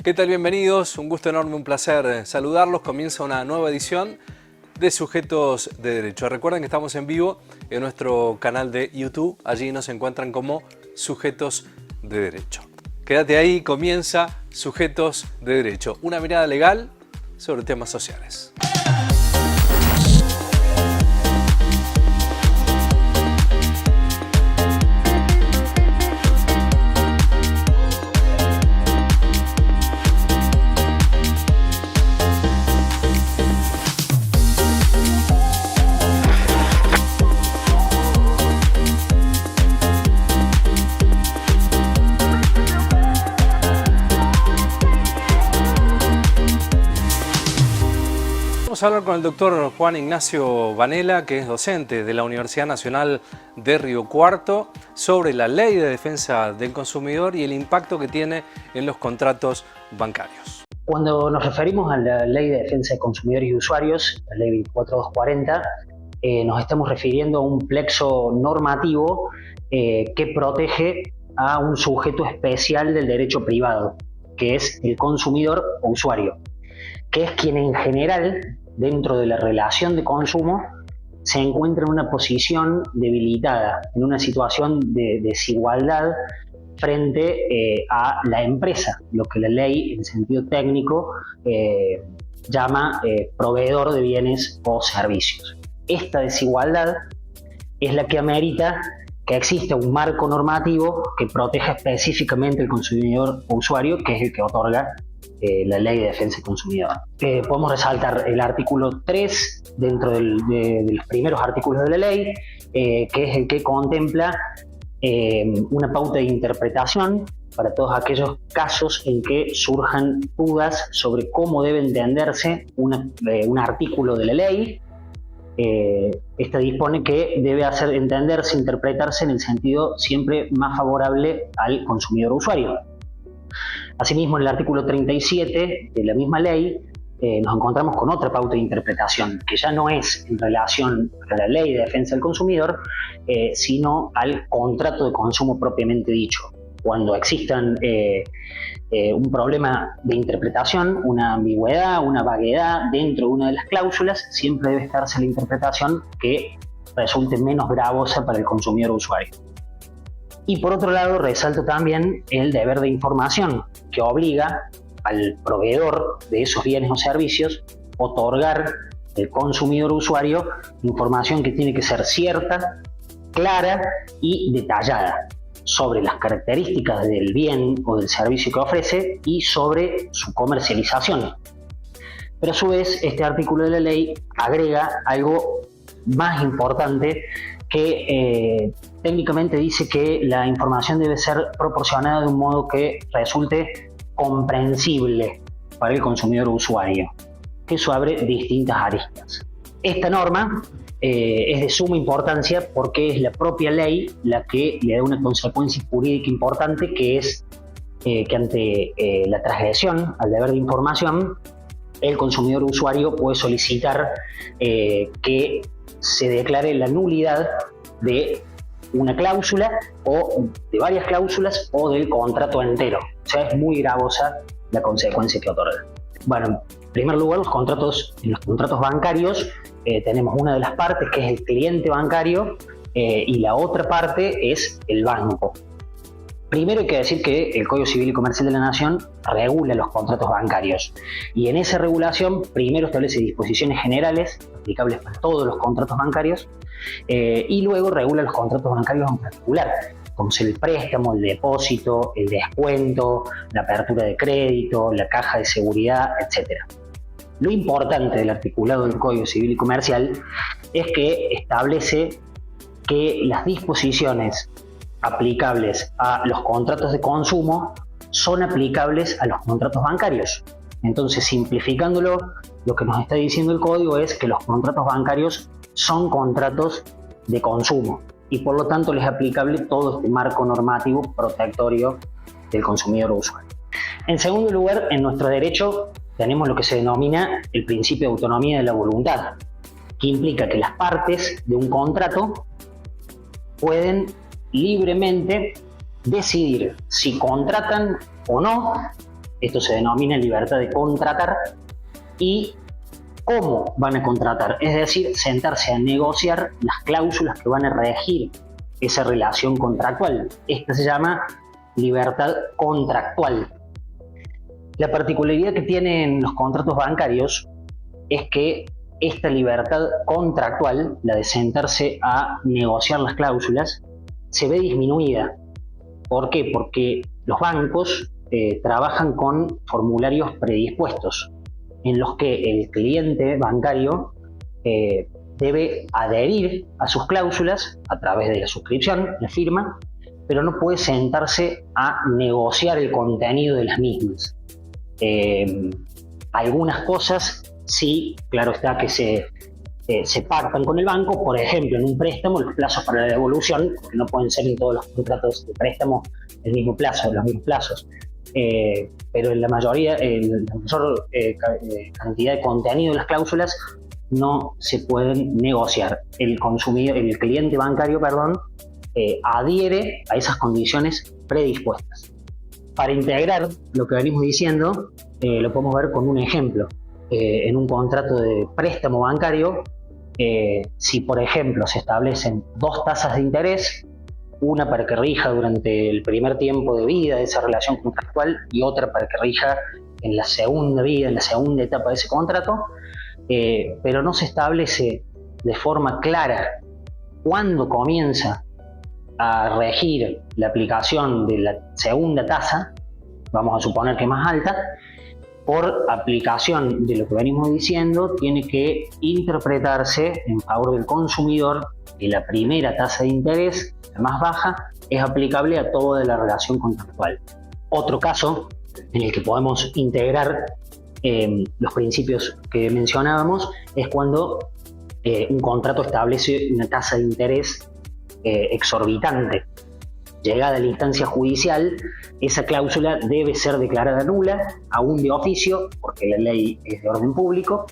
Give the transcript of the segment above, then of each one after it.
¿Qué tal? Bienvenidos, un gusto enorme, un placer saludarlos. Comienza una nueva edición de Sujetos de Derecho. Recuerden que estamos en vivo en nuestro canal de YouTube, allí nos encuentran como Sujetos de Derecho. Quédate ahí, comienza Sujetos de Derecho, una mirada legal sobre temas sociales. Vamos a hablar con el doctor Juan Ignacio Vanela, que es docente de la Universidad Nacional de Río Cuarto, sobre la Ley de Defensa del Consumidor y el impacto que tiene en los contratos bancarios. Cuando nos referimos a la Ley de Defensa de Consumidores y Usuarios, la Ley 24240, nos estamos refiriendo a un plexo normativo que protege a un sujeto especial del derecho privado, que es el consumidor o usuario, que es quien en general, dentro de la relación de consumo, se encuentra en una posición debilitada, en una situación de desigualdad frente a la empresa, lo que la ley en sentido técnico llama proveedor de bienes o servicios. Esta desigualdad es la que amerita que exista un marco normativo que proteja específicamente al consumidor o usuario, que es el que otorga la Ley de Defensa del Consumidor. Podemos resaltar el artículo 3 dentro de los primeros artículos de la ley, que es el que contempla una pauta de interpretación para todos aquellos casos en que surjan dudas sobre cómo debe entenderse un artículo de la ley. Esta dispone que debe entenderse, interpretarse en el sentido siempre más favorable al consumidor o usuario. Asimismo, en el artículo 37 de la misma ley nos encontramos con otra pauta de interpretación, que ya no es en relación a la Ley de Defensa del Consumidor, sino al contrato de consumo propiamente dicho. Cuando existan un problema de interpretación, una ambigüedad, una vaguedad dentro de una de las cláusulas, siempre debe estarse la interpretación que resulte menos gravosa para el consumidor o usuario. Y por otro lado, resalto también el deber de información, que obliga al proveedor de esos bienes o servicios a otorgar al consumidor o usuario información que tiene que ser cierta, clara y detallada sobre las características del bien o del servicio que ofrece y sobre su comercialización. Pero a su vez, este artículo de la ley agrega algo más importante que técnicamente dice que la información debe ser proporcionada de un modo que resulte comprensible para el consumidor o usuario, que eso abre distintas aristas. Esta norma es de suma importancia porque es la propia ley la que le da una consecuencia jurídica importante, que es que ante la transgresión al deber de información, el consumidor o usuario puede solicitar que se declare la nulidad de una cláusula o de varias cláusulas o del contrato entero. O sea, es muy gravosa la consecuencia que otorga. Bueno, en primer lugar, en los contratos bancarios tenemos una de las partes que es el cliente bancario y la otra parte es el banco. Primero hay que decir que el Código Civil y Comercial de la Nación regula los contratos bancarios y en esa regulación primero establece disposiciones generales aplicables para todos los contratos bancarios y luego regula los contratos bancarios en particular, como es el préstamo, el depósito, el descuento, la apertura de crédito, la caja de seguridad, etc. Lo importante del articulado del Código Civil y Comercial es que establece que las disposiciones aplicables a los contratos de consumo son aplicables a los contratos bancarios. Entonces, simplificándolo, lo que nos está diciendo el código es que los contratos bancarios son contratos de consumo y por lo tanto les es aplicable todo este marco normativo protectorio del consumidor o usuario. En segundo lugar, en nuestro derecho tenemos lo que se denomina el principio de autonomía de la voluntad, que implica que las partes de un contrato pueden libremente decidir si contratan o no Esto se denomina libertad de contratar. Y cómo van a contratar, es decir, sentarse a negociar las cláusulas que van a regir esa relación contractual. Esta se llama libertad contractual. La particularidad que tienen los contratos bancarios es que esta libertad contractual, la de sentarse a negociar las cláusulas, se ve disminuida. ¿Por qué? Porque los bancos trabajan con formularios predispuestos, en los que el cliente bancario debe adherir a sus cláusulas a través de la suscripción, la firma, pero no puede sentarse a negociar el contenido de las mismas. Algunas cosas sí, claro está que se pactan con el banco, por ejemplo, en un préstamo los plazos para la devolución, porque no pueden ser en todos los contratos de préstamo el mismo plazo, los mismos plazos. Pero en la mayoría, la mayor cantidad de contenido de las cláusulas no se pueden negociar. El cliente bancario, adhiere a esas condiciones predispuestas. Para integrar lo que venimos diciendo, lo podemos ver con un ejemplo. En un contrato de préstamo bancario, si por ejemplo se establecen 2 tasas de interés, una para que rija durante el primer tiempo de vida de esa relación contractual y otra para que rija en la segunda vida, en la segunda etapa de ese contrato, pero no se establece de forma clara cuándo comienza a regir la aplicación de la segunda tasa, vamos a suponer que más alta. Por aplicación de lo que venimos diciendo, tiene que interpretarse en favor del consumidor que la primera tasa de interés, la más baja, es aplicable a toda la relación contractual. Otro caso en el que podemos integrar los principios que mencionábamos es cuando un contrato establece una tasa de interés exorbitante. Llegada a la instancia judicial, esa cláusula debe ser declarada nula, aún de oficio, porque la ley es de orden público,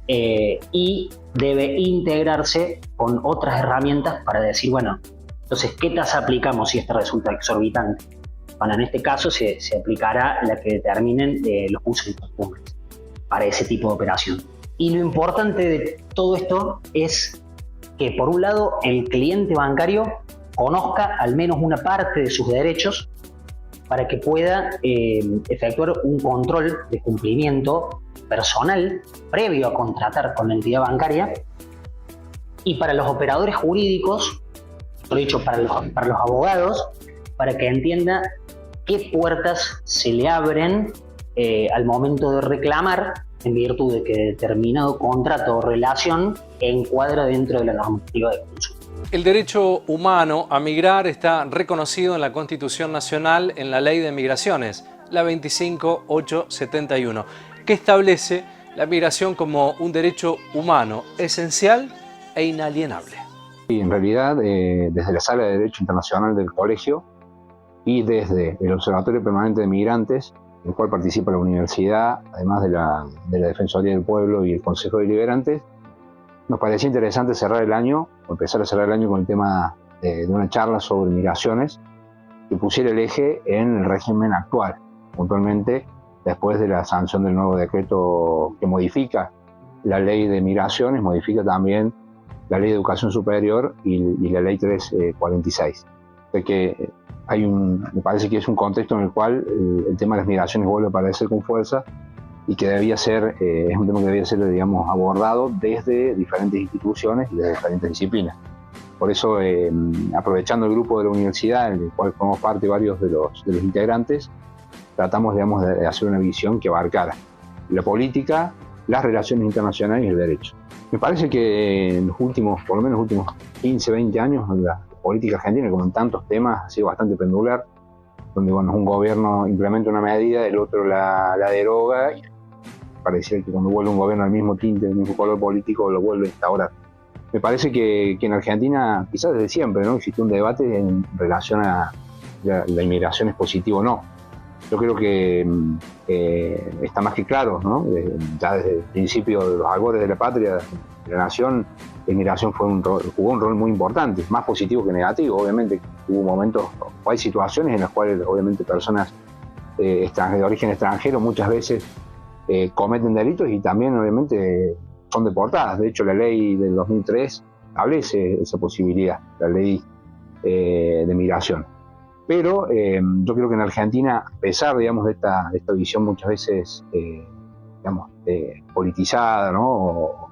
y debe integrarse con otras herramientas para decir, bueno, entonces, ¿qué tasa aplicamos si esta resulta exorbitante? Bueno, en este caso se aplicará la que determinen los usos y costumbres para ese tipo de operación. Y lo importante de todo esto es que, por un lado, el cliente bancario conozca al menos una parte de sus derechos para que pueda efectuar un control de cumplimiento personal previo a contratar con la entidad bancaria, y para los operadores jurídicos, por dicho, para los abogados, para que entienda qué puertas se le abren al momento de reclamar en virtud de que determinado contrato o relación encuadra dentro de la normativa de consumo. El derecho humano a migrar está reconocido en la Constitución Nacional en la Ley de Migraciones, la 25871, que establece la migración como un derecho humano esencial e inalienable. Y en realidad, desde la Sala de Derecho Internacional del Colegio y desde el Observatorio Permanente de Migrantes, en el cual participa la universidad, además de la Defensoría del Pueblo y el Consejo Deliberante, nos parecía interesante cerrar el año, o empezar a cerrar el año con el tema de una charla sobre migraciones que pusiera el eje en el régimen actual, puntualmente después de la sanción del nuevo decreto que modifica la ley de migraciones, modifica también la ley de educación superior y la ley 346. De que me parece que es un contexto en el cual el tema de las migraciones vuelve a aparecer con fuerza y que es un tema que debía ser, digamos, abordado desde diferentes instituciones y desde diferentes disciplinas. Por eso, aprovechando el grupo de la universidad, en el cual formamos parte varios de los integrantes, tratamos, digamos, de hacer una visión que abarcara la política, las relaciones internacionales y el derecho. Me parece que en los últimos, por lo menos los últimos 15, 20 años, la política argentina, como en tantos temas, ha sido bastante pendular, donde un gobierno implementa una medida, el otro la deroga, y pareciera que cuando vuelve un gobierno al mismo tinte, del mismo color político, lo vuelve a instaurar. Me parece que en Argentina, quizás desde siempre, ¿no?, existe un debate en relación a la inmigración es positivo o no. Yo creo que está más que claro, ¿no? Ya desde el principio de los albores de la patria, de la nación, la inmigración jugó un rol muy importante, más positivo que negativo. Obviamente hubo momentos, o hay situaciones en las cuales obviamente personas de origen extranjero muchas veces cometen delitos y también obviamente son deportadas. De hecho, la ley del 2003 establece esa posibilidad, la ley de migración. Pero yo creo que en Argentina, a pesar, digamos, de esta visión muchas veces politizada, ¿no? O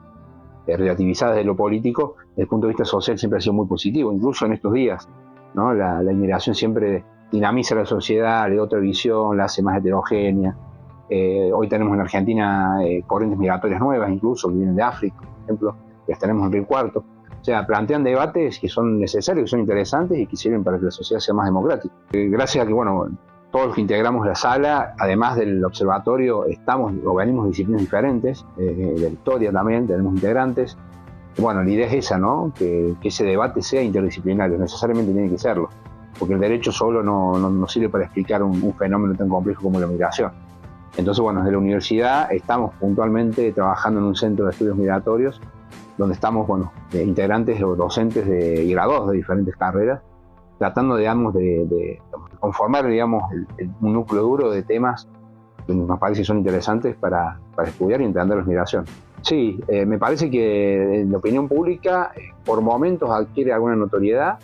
relativizada de lo político, desde el punto de vista social siempre ha sido muy positivo, incluso en estos días, ¿no? La inmigración siempre dinamiza la sociedad, le da otra visión, la hace más heterogénea. Hoy tenemos en Argentina corrientes migratorias nuevas, incluso, que vienen de África, por ejemplo, que las tenemos en Río Cuarto. O sea, plantean debates que son necesarios, que son interesantes y que sirven para que la sociedad sea más democrática. Gracias a que, bueno, todos los que integramos la sala, además del observatorio, venimos de disciplinas diferentes, de la historia también, tenemos integrantes. Bueno, la idea es esa, ¿no? Que ese debate sea interdisciplinario, necesariamente tiene que serlo, porque el derecho solo no sirve para explicar un fenómeno tan complejo como la migración. Entonces, bueno, desde la universidad estamos puntualmente trabajando en un centro de estudios migratorios, donde estamos, bueno, integrantes o docentes y graduados de diferentes carreras, tratando, digamos, de conformar, digamos, un núcleo duro de temas que nos parece que son interesantes para estudiar y entender la migración. Sí, me parece que en la opinión pública por momentos adquiere alguna notoriedad,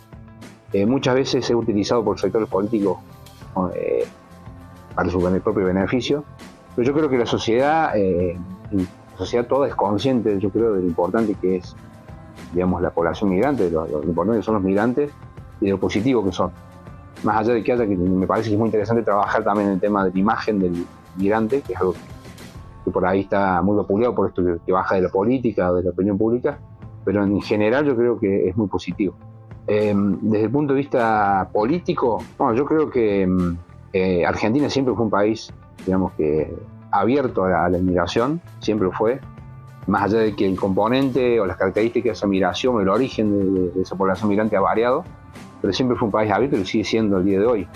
muchas veces es utilizado por sectores políticos para su propio beneficio, pero yo creo que la sociedad toda es consciente, yo creo, de lo importante que es, digamos, la población migrante, de lo importante que son los migrantes y de lo positivo que son. Más allá de que me parece que es muy interesante trabajar también en el tema de la imagen del migrante, que es algo que por ahí está muy vapuleado por esto que baja de la política o de la opinión pública, pero en general yo creo que es muy positivo. Desde el punto de vista político, bueno, yo creo que Argentina siempre fue un país, digamos, que abierto a la inmigración, siempre fue, más allá de que el componente o las características de esa migración, el origen de esa población migrante ha variado, pero siempre fue un país abierto y sigue siendo el día de hoy.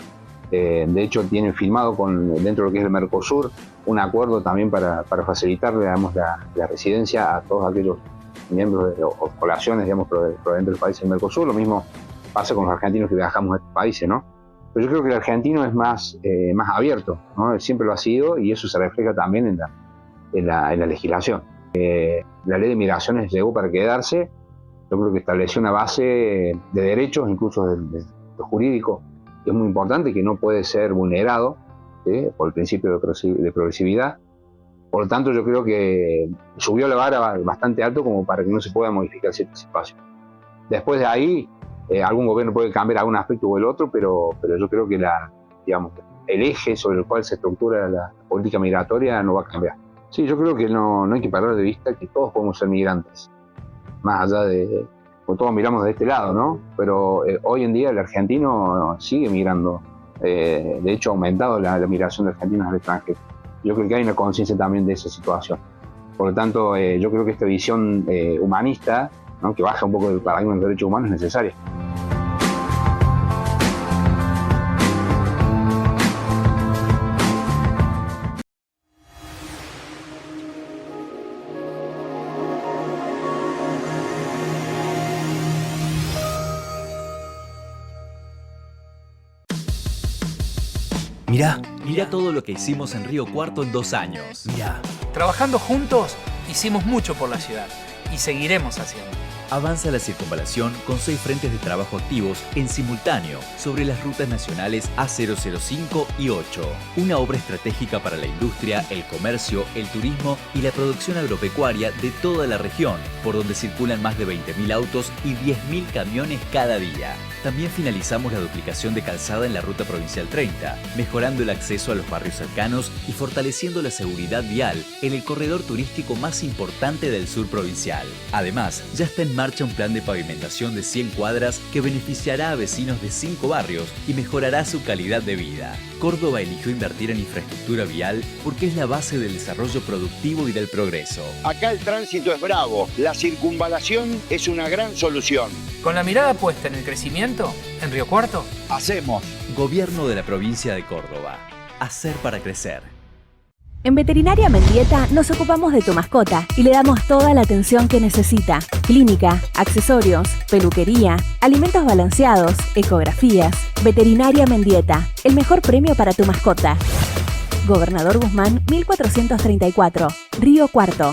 De hecho, tienen firmado dentro de lo que es el Mercosur un acuerdo también para facilitar, digamos, la residencia a todos aquellos miembros o poblaciones, digamos, provenientes de los países del Mercosur. Lo mismo pasa con los argentinos que viajamos a estos países, ¿no? Pero yo creo que el argentino es más abierto, ¿no? Siempre lo ha sido y eso se refleja también en la legislación. La ley de migraciones llegó para quedarse. Yo creo que estableció una base de derechos, incluso de lo jurídico, que es muy importante, que no puede ser vulnerado, ¿sí? Por el principio de progresividad. Por lo tanto, yo creo que subió la vara bastante alto como para que no se pueda modificar ciertos espacios. Después de ahí, algún gobierno puede cambiar algún aspecto o el otro, pero yo creo que el eje sobre el cual se estructura la política migratoria no va a cambiar. Sí, yo creo que no hay que perder de vista que todos podemos ser migrantes, más allá pues todos miramos de este lado, ¿no? Pero hoy en día el argentino sigue migrando, de hecho ha aumentado la migración de argentinos al extranjero. Yo creo que hay una conciencia también de esa situación. Por lo tanto, yo creo que esta visión humanista, ¿no? Que baja un poco del paradigma de los derechos humanos, es necesaria. Mirá todo lo que hicimos en Río Cuarto en 2 años. Mirá. Trabajando juntos, hicimos mucho por la ciudad y seguiremos haciendo. Avanza la circunvalación con 6 frentes de trabajo activos en simultáneo sobre las rutas nacionales A005 y 8. Una obra estratégica para la industria, el comercio, el turismo y la producción agropecuaria de toda la región, por donde circulan más de 20.000 autos y 10.000 camiones cada día. También finalizamos la duplicación de calzada en la ruta provincial 30, mejorando el acceso a los barrios cercanos y fortaleciendo la seguridad vial en el corredor turístico más importante del sur provincial. Además, ya está en marcha un plan de pavimentación de 100 cuadras que beneficiará a vecinos de 5 barrios y mejorará su calidad de vida. Córdoba eligió invertir en infraestructura vial porque es la base del desarrollo productivo y del progreso. Acá el tránsito es bravo, la circunvalación es una gran solución. Con la mirada puesta en el crecimiento, en Río Cuarto, hacemos. Gobierno de la provincia de Córdoba. Hacer para crecer. En Veterinaria Mendieta nos ocupamos de tu mascota y le damos toda la atención que necesita. Clínica, accesorios, peluquería, alimentos balanceados, ecografías. Veterinaria Mendieta, el mejor premio para tu mascota. Gobernador Guzmán 1434, Río Cuarto.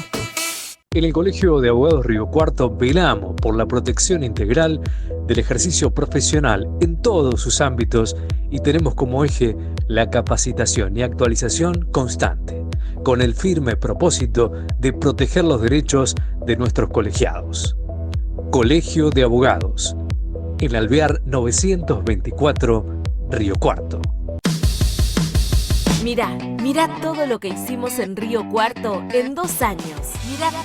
En el Colegio de Abogados Río Cuarto velamos por la protección integral del ejercicio profesional en todos sus ámbitos y tenemos como eje la capacitación y actualización constante, con el firme propósito de proteger los derechos de nuestros colegiados. Colegio de Abogados, en Alvear 924, Río Cuarto. Mirá todo lo que hicimos en Río Cuarto en 2 años.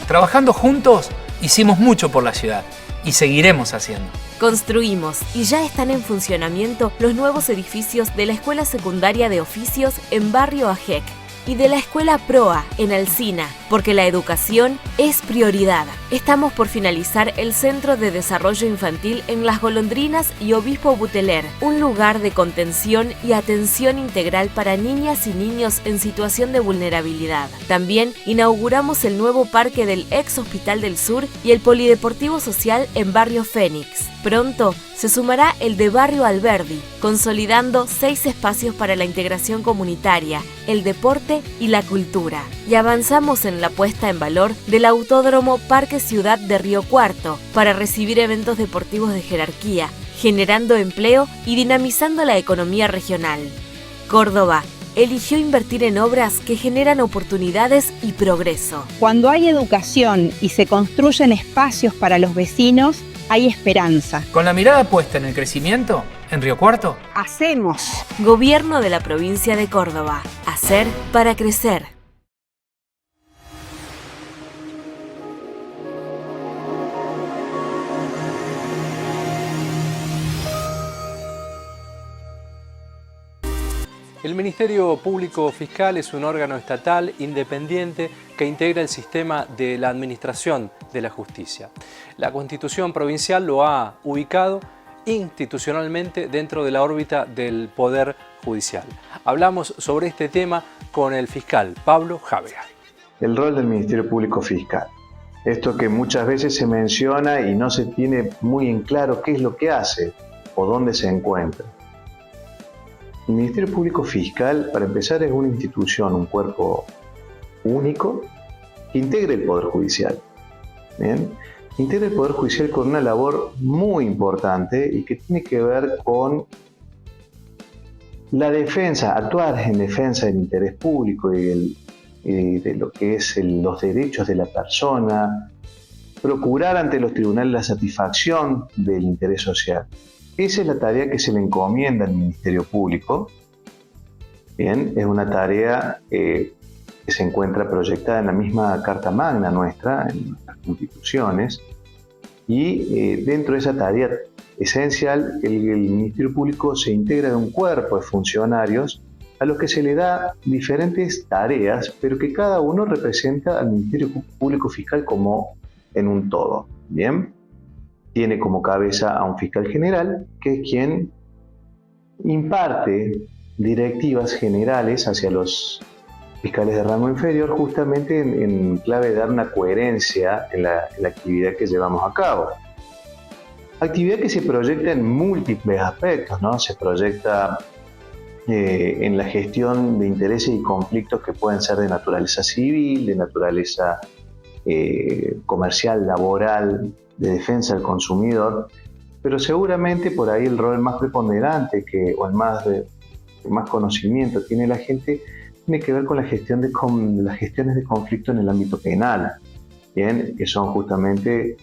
Trabajando juntos, hicimos mucho por la ciudad y seguiremos haciendo. Construimos y ya están en funcionamiento los nuevos edificios de la Escuela Secundaria de Oficios en Barrio Ajec y de la Escuela Proa en Alsina, porque la educación es prioridad. Estamos por finalizar el Centro de Desarrollo Infantil en Las Golondrinas y Obispo Buteler, un lugar de contención y atención integral para niñas y niños en situación de vulnerabilidad. También inauguramos el nuevo parque del ex Hospital del Sur y el Polideportivo Social en Barrio Fénix. Pronto se sumará el de Barrio Alberdi, consolidando 6 espacios para la integración comunitaria, el deporte y la cultura. Y avanzamos en la puesta en valor del Autódromo Parque Ciudad de Río Cuarto para recibir eventos deportivos de jerarquía, generando empleo y dinamizando la economía regional. Córdoba eligió invertir en obras que generan oportunidades y progreso. Cuando hay educación y se construyen espacios para los vecinos, hay esperanza. Con la mirada puesta en el crecimiento, en Río Cuarto, ¡hacemos! Gobierno de la provincia de Córdoba. Hacer para crecer. El Ministerio Público Fiscal es un órgano estatal independiente que integra el sistema de la administración de la justicia. La Constitución provincial lo ha ubicado institucionalmente dentro de la órbita del Poder Judicial. Hablamos sobre este tema con el fiscal Pablo Jávea. El rol del Ministerio Público Fiscal. Esto que muchas veces se menciona y no se tiene muy en claro qué es lo que hace o dónde se encuentra. El Ministerio Público Fiscal, para empezar, es una institución, un cuerpo único que integra el Poder Judicial. ¿Bien? Integra el Poder Judicial con una labor muy importante y que tiene que ver con la defensa, actuar en defensa del interés público y de lo que es los derechos de la persona, procurar ante los tribunales la satisfacción del interés social. Esa es la tarea que se le encomienda al Ministerio Público. Bien, es una tarea que se encuentra proyectada en la misma Carta Magna nuestra, en nuestras constituciones, y dentro de esa tarea esencial, el Ministerio Público se integra de un cuerpo de funcionarios a los que se le da diferentes tareas, pero que cada uno representa al Ministerio Público Fiscal como en un todo. Bien. Tiene como cabeza a un fiscal general, que es quien imparte directivas generales hacia los fiscales de rango inferior, justamente en clave de dar una coherencia en la actividad que llevamos a cabo. Actividad que se proyecta en múltiples aspectos, ¿no? Se proyecta en la gestión de intereses y conflictos que pueden ser de naturaleza civil, de naturaleza comercial, laboral, de defensa del consumidor, pero seguramente por ahí el rol más preponderante o el más conocimiento tiene la gente tiene que ver con las gestiones de conflicto en el ámbito penal, ¿bien? Que son justamente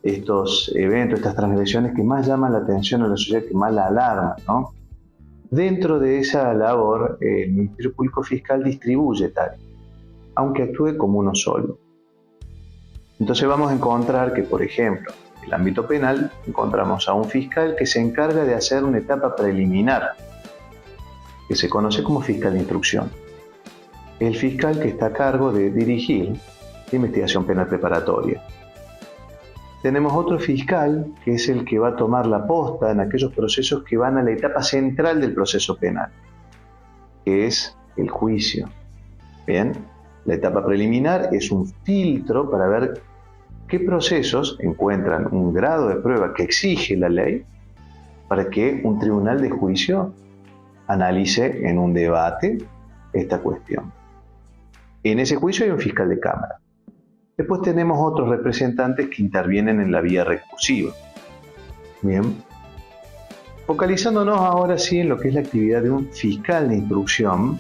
estos eventos, estas transgresiones que más llaman la atención a la sociedad, que más la alarman, ¿no? Dentro de esa labor, el Ministerio Público Fiscal distribuye tareas, aunque actúe como uno solo. Entonces vamos a encontrar que, por ejemplo, en el ámbito penal encontramos a un fiscal que se encarga de hacer una etapa preliminar, que se conoce como fiscal de instrucción. El fiscal que está a cargo de dirigir la investigación penal preparatoria. Tenemos otro fiscal que es el que va a tomar la posta en aquellos procesos que van a la etapa central del proceso penal, que es el juicio. Bien. La etapa preliminar es un filtro para ver qué procesos encuentran un grado de prueba que exige la ley para que un tribunal de juicio analice en un debate esta cuestión. En ese juicio hay un fiscal de cámara. Después tenemos otros representantes que intervienen en la vía recursiva. Bien. Focalizándonos ahora sí en lo que es la actividad de un fiscal de instrucción,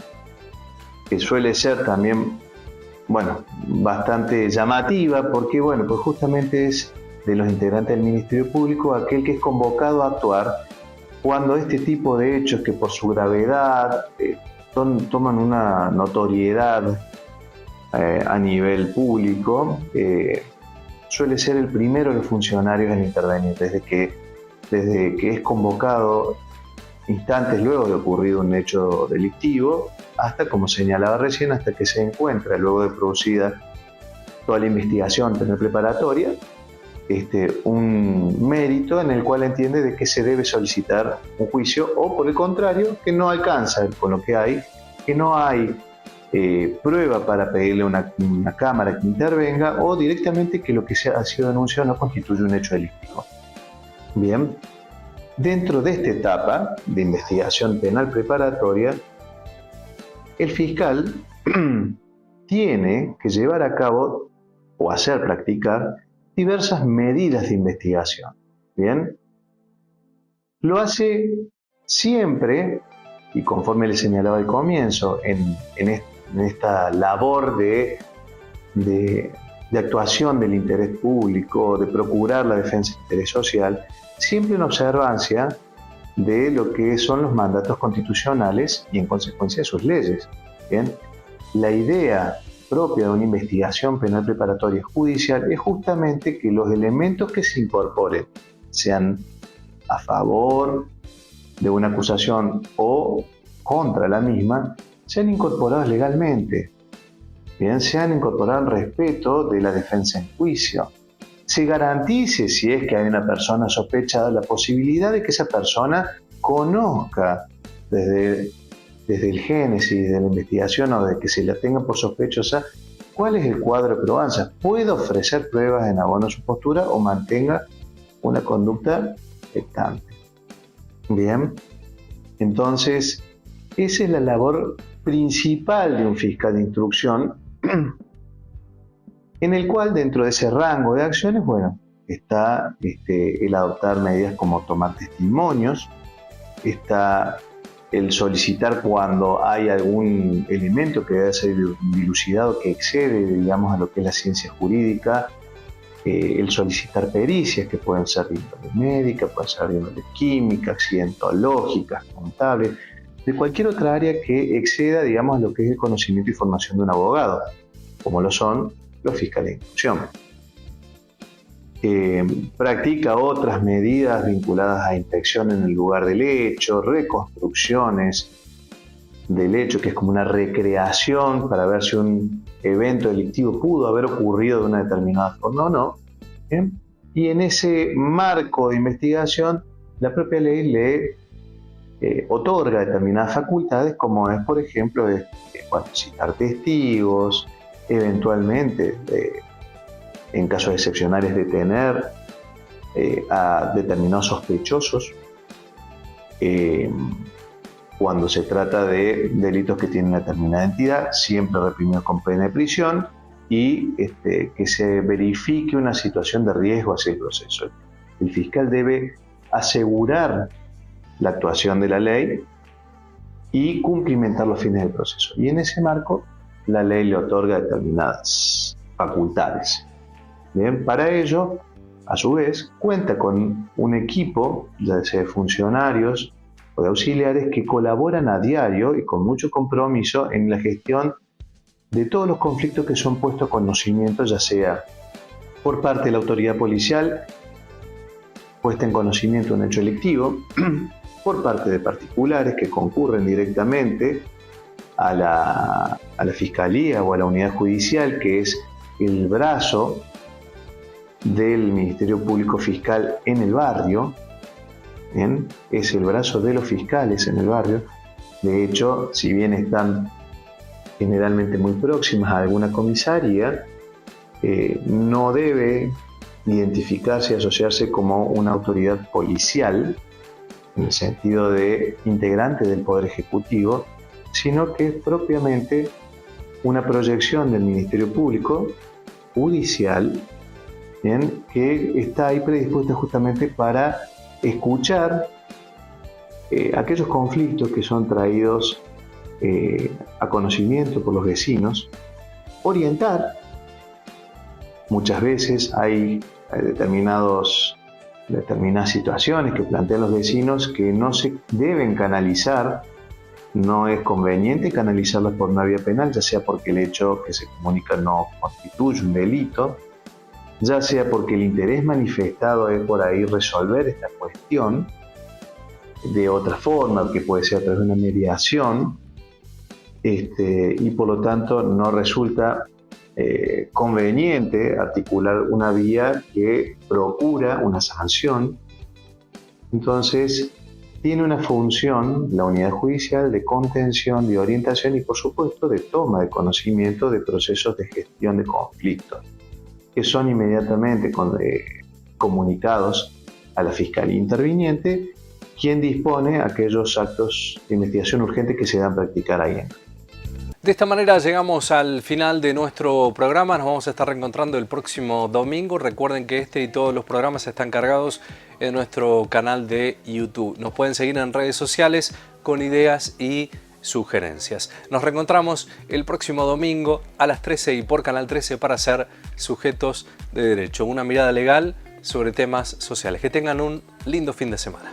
que suele ser también, bastante llamativa, porque, pues justamente es de los integrantes del Ministerio Público aquel que es convocado a actuar cuando este tipo de hechos, que por su gravedad toman una notoriedad a nivel público, suele ser el primero de los funcionarios en intervenir, desde que es convocado instantes luego de ocurrido un hecho delictivo, hasta, como señalaba recién, hasta que se encuentra, luego de producida toda la investigación penal preparatoria, un mérito en el cual entiende de que se debe solicitar un juicio, o por el contrario, que no alcanza con lo que hay, que no hay prueba para pedirle a una cámara que intervenga, o directamente que lo que ha sido denunciado no constituye un hecho delictivo. Bien, dentro de esta etapa de investigación penal preparatoria, el fiscal tiene que llevar a cabo o hacer practicar diversas medidas de investigación. Bien, lo hace siempre, y conforme le señalaba al comienzo, en esta labor de actuación del interés público, de procurar la defensa del interés social, siempre en observancia de lo que son los mandatos constitucionales y en consecuencia sus leyes. Bien, la idea propia de una investigación penal preparatoria judicial es justamente que los elementos que se incorporen sean a favor de una acusación o contra la misma, sean incorporados legalmente, bien, sean incorporados al respeto de la defensa en juicio. Se garantice, si es que hay una persona sospechada, la posibilidad de que esa persona conozca desde el génesis de la investigación, o de que se la tenga por sospechosa, cuál es el cuadro de probanza, puede ofrecer pruebas en abono a su postura o mantenga una conducta expectante. Bien, entonces esa es la labor principal de un fiscal de instrucción, en el cual, dentro de ese rango de acciones, está el adoptar medidas como tomar testimonios, está el solicitar cuando hay algún elemento que debe ser dilucidado que excede, digamos, a lo que es la ciencia jurídica, el solicitar pericias que pueden ser de índole médica, pueden ser de índole química, accidentológicas, contables, de cualquier otra área que exceda, digamos, a lo que es el conocimiento y formación de un abogado, como lo son los fiscales de instrucción. Practica otras medidas vinculadas a inspección en el lugar del hecho, reconstrucciones del hecho, que es como una recreación para ver si un evento delictivo pudo haber ocurrido de una determinada forma o no. ¿Bien? Y en ese marco de investigación, la propia ley le otorga determinadas facultades, como es, por ejemplo, citar testigos, eventualmente, en casos excepcionales, detener a determinados sospechosos cuando se trata de delitos que tienen una determinada entidad, siempre reprimidos con pena de prisión, y que se verifique una situación de riesgo hacia el proceso. El fiscal debe asegurar la actuación de la ley y cumplimentar los fines del proceso. Y en ese marco, la ley le otorga determinadas facultades. Bien, para ello, a su vez, cuenta con un equipo, ya sea de funcionarios o de auxiliares, que colaboran a diario y con mucho compromiso en la gestión de todos los conflictos que son puestos a conocimiento, ya sea por parte de la autoridad policial, puesta en conocimiento de un hecho delictivo, por parte de particulares que concurren directamente a la Fiscalía o a la Unidad Judicial, que es el brazo del Ministerio Público Fiscal en el barrio. Bien, es el brazo de los fiscales en el barrio. De hecho, si bien están generalmente muy próximas a alguna comisaría, no debe identificarse y asociarse como una autoridad policial, en el sentido de integrante del Poder Ejecutivo, sino que es propiamente una proyección del Ministerio Público judicial, ¿bien?, que está ahí predispuesta justamente para escuchar aquellos conflictos que son traídos a conocimiento por los vecinos, orientar. Muchas veces hay determinadas situaciones que plantean los vecinos que no se deben canalizar, no es conveniente canalizarlas por una vía penal, ya sea porque el hecho que se comunica no constituye un delito, ya sea porque el interés manifestado es por ahí resolver esta cuestión de otra forma, que puede ser a través de una mediación, y por lo tanto no resulta conveniente articular una vía que procura una sanción. Entonces tiene una función la unidad judicial de contención, de orientación y por supuesto de toma de conocimiento de procesos de gestión de conflictos, que son inmediatamente comunicados a la Fiscalía Interviniente, quien dispone aquellos actos de investigación urgente que se dan a practicar ahí. De esta manera llegamos al final de nuestro programa. Nos vamos a estar reencontrando el próximo domingo. Recuerden que este y todos los programas están cargados en nuestro canal de YouTube. Nos pueden seguir en redes sociales con ideas y sugerencias. Nos reencontramos el próximo domingo a las 13 y por Canal 13 para ser sujetos de derecho. Una mirada legal sobre temas sociales. Que tengan un lindo fin de semana.